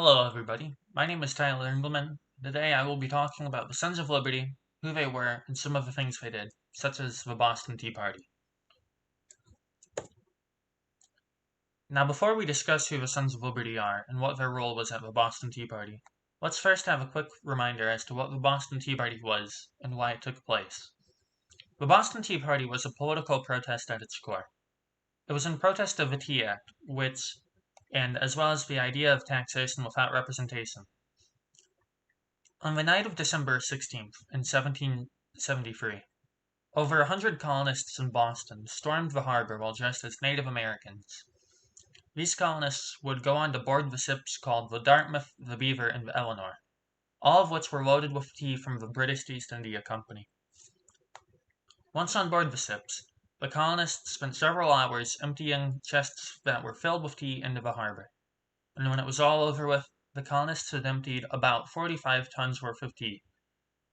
Hello, everybody. My name is Tyler Engelman. Today I will be talking about the Sons of Liberty, who they were, and some of the things they did, such as the Boston Tea Party. Now, before we discuss who the Sons of Liberty are and what their role was at the Boston Tea Party, let's first have a quick reminder as to what the Boston Tea Party was and why it took place. The Boston Tea Party was a political protest at its core. It was in protest of the Tea Act, and as well as the idea of taxation without representation. On the night of December 16th, in 1773, over 100 colonists in Boston stormed the harbor while dressed as Native Americans. These colonists would go on to board the ships called the Dartmouth, the Beaver, and the Eleanor, all of which were loaded with tea from the British East India Company. Once on board the ships, the colonists spent several hours emptying chests that were filled with tea into the harbor, and when it was all over with, the colonists had emptied about 45 tons worth of tea,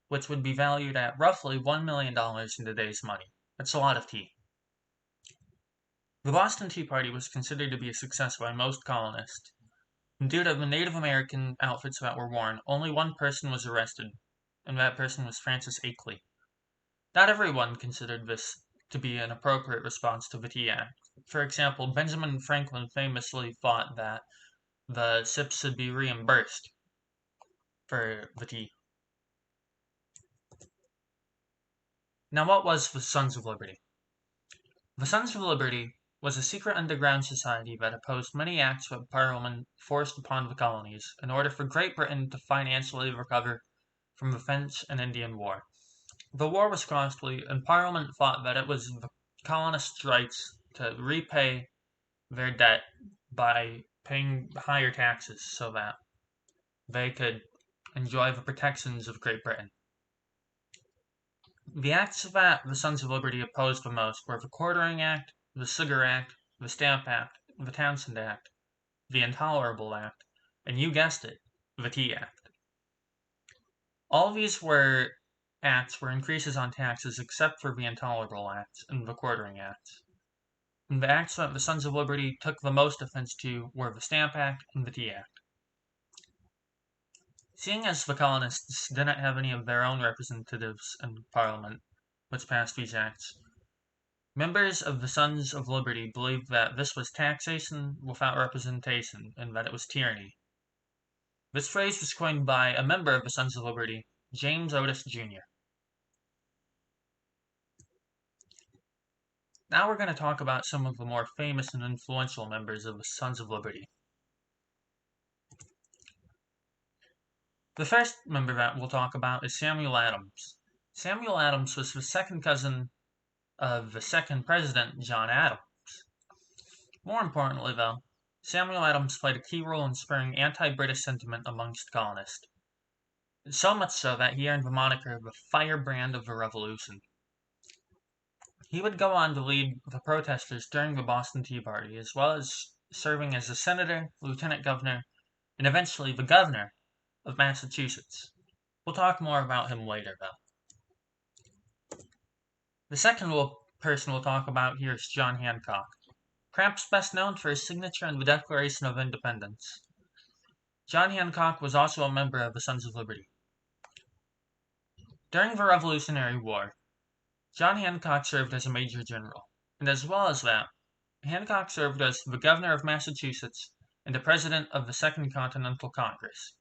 which would be valued at roughly $1 million in today's money. That's a lot of tea. The Boston Tea Party was considered to be a success by most colonists, and due to the Native American outfits that were worn, only one person was arrested, and that person was Francis Akeley. Not everyone considered this to be an appropriate response to the Tea Act. For example, Benjamin Franklin famously thought that the ships should be reimbursed for the tea. Now, what was the Sons of Liberty? The Sons of Liberty was a secret underground society that opposed many acts that Parliament forced upon the colonies in order for Great Britain to financially recover from the French and Indian War. The war was costly, and Parliament thought that it was the colonists' rights to repay their debt by paying higher taxes so that they could enjoy the protections of Great Britain. The acts that the Sons of Liberty opposed the most were the Quartering Act, the Sugar Act, the Stamp Act, the Townshend Act, the Intolerable Act, and you guessed it, the Tea Act. All these were acts were increases on taxes except for the Intolerable Act and the Quartering Act. And the acts that the Sons of Liberty took the most offense to were the Stamp Act and the Tea Act. Seeing as the colonists didn't have any of their own representatives in Parliament which passed these acts, members of the Sons of Liberty believed that this was taxation without representation and that it was tyranny. This phrase was coined by a member of the Sons of Liberty, James Otis Jr. Now we're going to talk about some of the more famous and influential members of the Sons of Liberty. The first member that we'll talk about is Samuel Adams. Samuel Adams was the second cousin of the second president, John Adams. More importantly, though, Samuel Adams played a key role in spurring anti-British sentiment amongst colonists. So much so that he earned the moniker the Firebrand of the Revolution. He would go on to lead the protesters during the Boston Tea Party, as well as serving as a senator, lieutenant governor, and eventually the governor of Massachusetts. We'll talk more about him later, though. The second person we'll talk about here is John Hancock, perhaps best known for his signature on the Declaration of Independence. John Hancock was also a member of the Sons of Liberty. During the Revolutionary War, John Hancock served as a major general, and as well as that, Hancock served as the governor of Massachusetts and the president of the Second Continental Congress.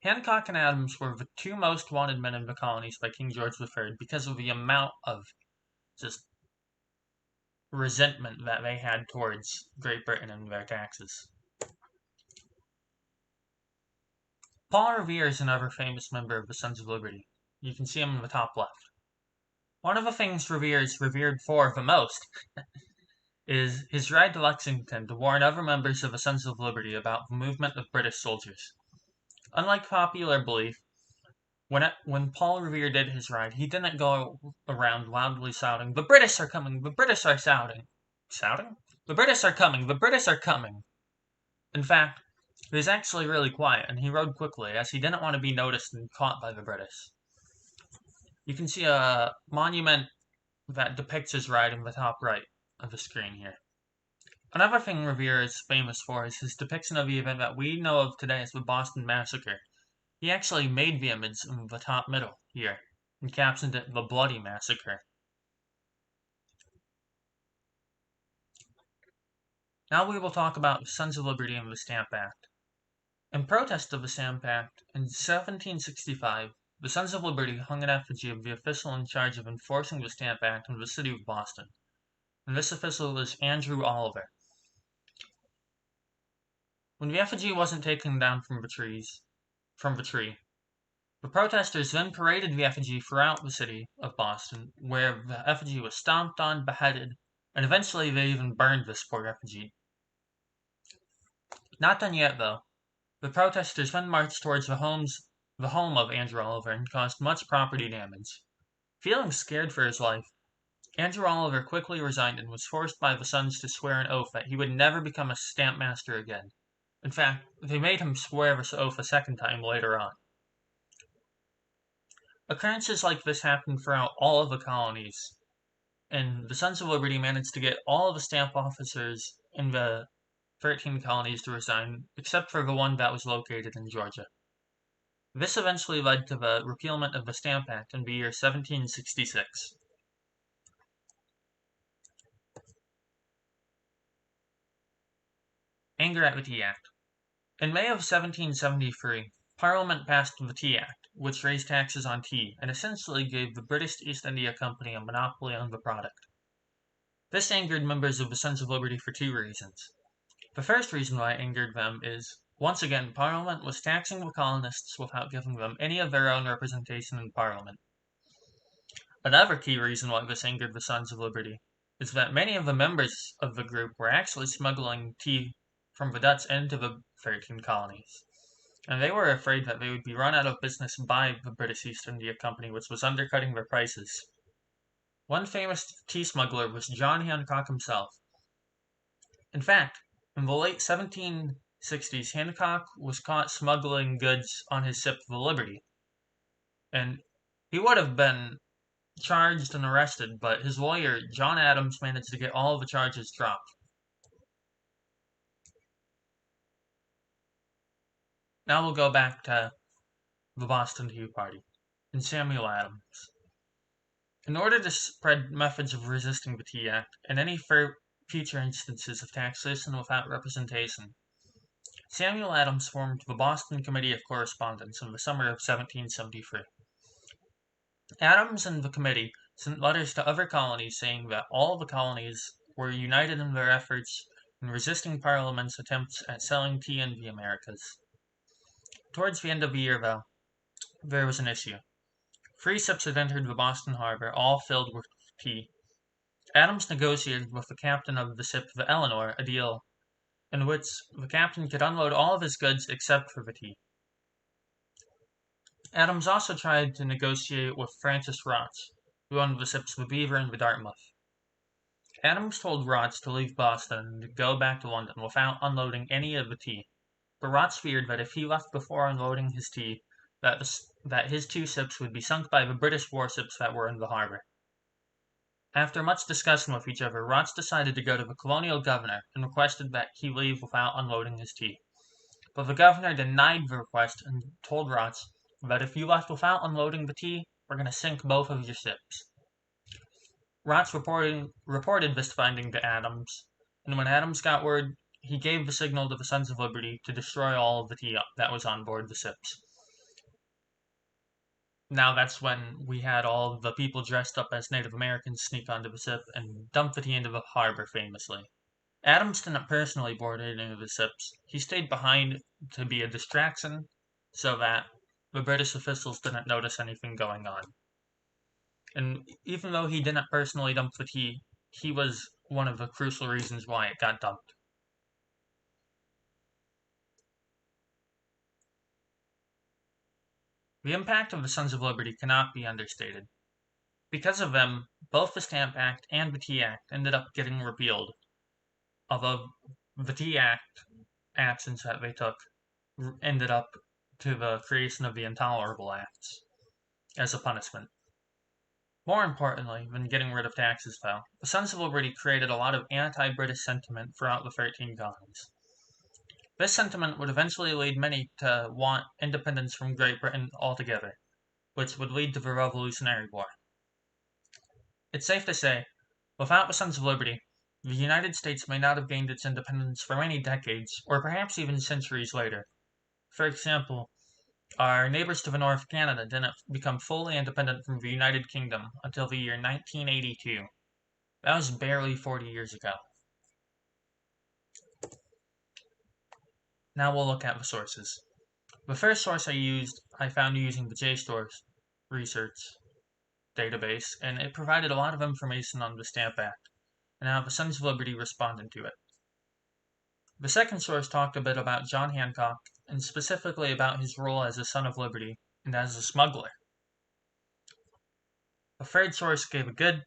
Hancock and Adams were the two most wanted men in the colonies by King George III because of the amount of just resentment that they had towards Great Britain and their taxes. Paul Revere is another famous member of the Sons of Liberty. You can see him in the top left. One of the things Revere is revered for the most is his ride to Lexington to warn other members of the Sons of Liberty about the movement of British soldiers. Unlike popular belief, when Paul Revere did his ride, he didn't go around loudly shouting, "The British are coming! The British are shouting!" Shouting? "The British are coming! The British are coming!" In fact, he was actually really quiet, and he rode quickly, as he didn't want to be noticed and caught by the British. You can see a monument that depicts his ride in the top right of the screen here. Another thing Revere is famous for is his depiction of the event that we know of today as the Boston Massacre. He actually made the image in the top middle here and captioned it the Bloody Massacre. Now we will talk about the Sons of Liberty and the Stamp Act. In protest of the Stamp Act, in 1765, the Sons of Liberty hung an effigy of the official in charge of enforcing the Stamp Act in the city of Boston, and this official was Andrew Oliver. When the effigy wasn't taken down from the tree, the protesters then paraded the effigy throughout the city of Boston, where the effigy was stomped on, beheaded, and eventually they even burned this poor effigy. Not done yet, though. The protesters then marched towards the home of Andrew Oliver and caused much property damage. Feeling scared for his life, Andrew Oliver quickly resigned and was forced by the Sons to swear an oath that he would never become a stamp master again. In fact, they made him swear this oath a second time later on. Occurrences like this happened throughout all of the colonies, and the Sons of Liberty managed to get all of the stamp officers in the 13 colonies to resign, except for the one that was located in Georgia. This eventually led to the repealment of the Stamp Act in the year 1766. Anger at the Tea Act. In May of 1773, Parliament passed the Tea Act, which raised taxes on tea and essentially gave the British East India Company a monopoly on the product. This angered members of the Sons of Liberty for two reasons. The first reason why it angered them is, once again, Parliament was taxing the colonists without giving them any of their own representation in Parliament. Another key reason why this angered the Sons of Liberty is that many of the members of the group were actually smuggling tea from the Dutch into the 13 colonies, and they were afraid that they would be run out of business by the British East India Company, which was undercutting their prices. One famous tea smuggler was John Hancock himself. In fact, in the late 1760s, Hancock was caught smuggling goods on his ship the Liberty, and he would have been charged and arrested, but his lawyer, John Adams, managed to get all of the charges dropped. Now we'll go back to the Boston Tea Party and Samuel Adams. In order to spread methods of resisting the Tea Act and any future instances of taxation without representation, Samuel Adams formed the Boston Committee of Correspondence in the summer of 1773. Adams and the committee sent letters to other colonies saying that all the colonies were united in their efforts in resisting Parliament's attempts at selling tea in the Americas. Towards the end of the year, though, there was an issue. 3 ships had entered the Boston harbor, all filled with tea. Adams negotiated with the captain of the ship, the Eleanor, a deal in which the captain could unload all of his goods except for the tea. Adams also tried to negotiate with Francis Rotts, who owned the ships the Beaver and the Dartmouth. Adams told Rotts to leave Boston and to go back to London without unloading any of the tea, but Rotts feared that if he left before unloading his tea, that his 2 ships would be sunk by the British warships that were in the harbor. After much discussion with each other, Rotts decided to go to the colonial governor and requested that he leave without unloading his tea. But the governor denied the request and told Rotts that if you left without unloading the tea, we're going to sink both of your ships. Rotts reported this finding to Adams, and when Adams got word, he gave the signal to the Sons of Liberty to destroy all of the tea that was on board the ships. Now that's when we had all the people dressed up as Native Americans sneak onto the ship and dump the tea into the harbor famously. Adams didn't personally board any of the ships. He stayed behind to be a distraction so that the British officials didn't notice anything going on. And even though he didn't personally dump the tea, he was one of the crucial reasons why it got dumped. The impact of the Sons of Liberty cannot be understated. Because of them, both the Stamp Act and the Tea Act ended up getting repealed, although the Tea Act actions that they took ended up to the creation of the Intolerable Acts as a punishment. More importantly than getting rid of taxes, though, the Sons of Liberty created a lot of anti-British sentiment throughout the 13 colonies. This sentiment would eventually lead many to want independence from Great Britain altogether, which would lead to the Revolutionary War. It's safe to say, without the Sons of Liberty, the United States may not have gained its independence for many decades, or perhaps even centuries later. For example, our neighbors to the north, Canada, didn't become fully independent from the United Kingdom until the year 1982. That was barely 40 years ago. Now we'll look at the sources. The first source I found using the JSTOR research database, and it provided a lot of information on the Stamp Act and how the Sons of Liberty responded to it. The second source talked a bit about John Hancock, and specifically about his role as a Son of Liberty and as a smuggler. The third source gave a good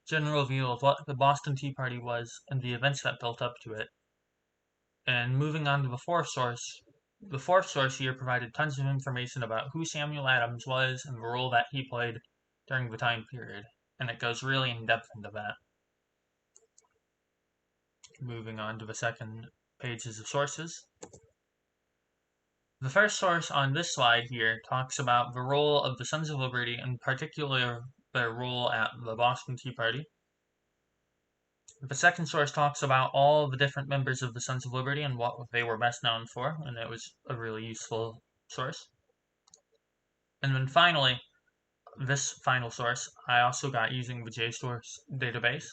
general view of what the Boston Tea Party was and the events that built up to it. And moving on to the fourth source here provided tons of information about who Samuel Adams was and the role that he played during the time period, and it goes really in depth into that. Moving on to the second pages of sources. The first source on this slide here talks about the role of the Sons of Liberty, in particular their role at the Boston Tea Party. The second source talks about all the different members of the Sons of Liberty and what they were best known for, and it was a really useful source. And then finally, this final source I also got using the JSTOR database,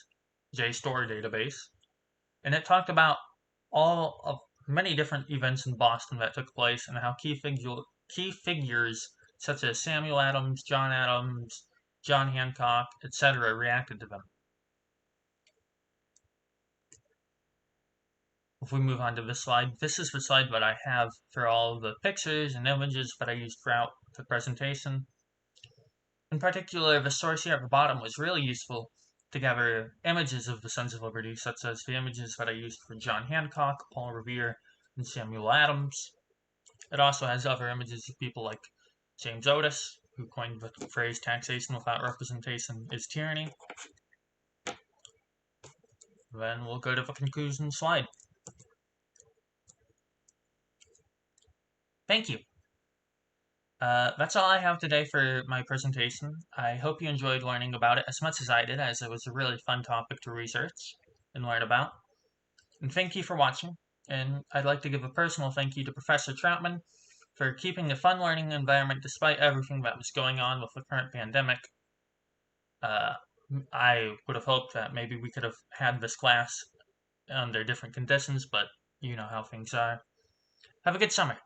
and it talked about all of many different events in Boston that took place and how key figures such as Samuel Adams, John Hancock, etc. reacted to them. If we move on to this slide, this is the slide that I have for all the pictures and images that I used throughout the presentation. In particular, the source here at the bottom was really useful to gather images of the Sons of Liberty, such as the images that I used for John Hancock, Paul Revere, and Samuel Adams. It also has other images of people like James Otis, who coined the phrase taxation without representation is tyranny. Then we'll go to the conclusion slide. Thank you. That's all I have today for my presentation. I hope you enjoyed learning about it as much as I did, as it was a really fun topic to research and learn about. And thank you for watching, and I'd like to give a personal thank you to Professor Troutman for keeping a fun learning environment despite everything that was going on with the current pandemic. I would have hoped that maybe we could have had this class under different conditions, but you know how things are. Have a good summer.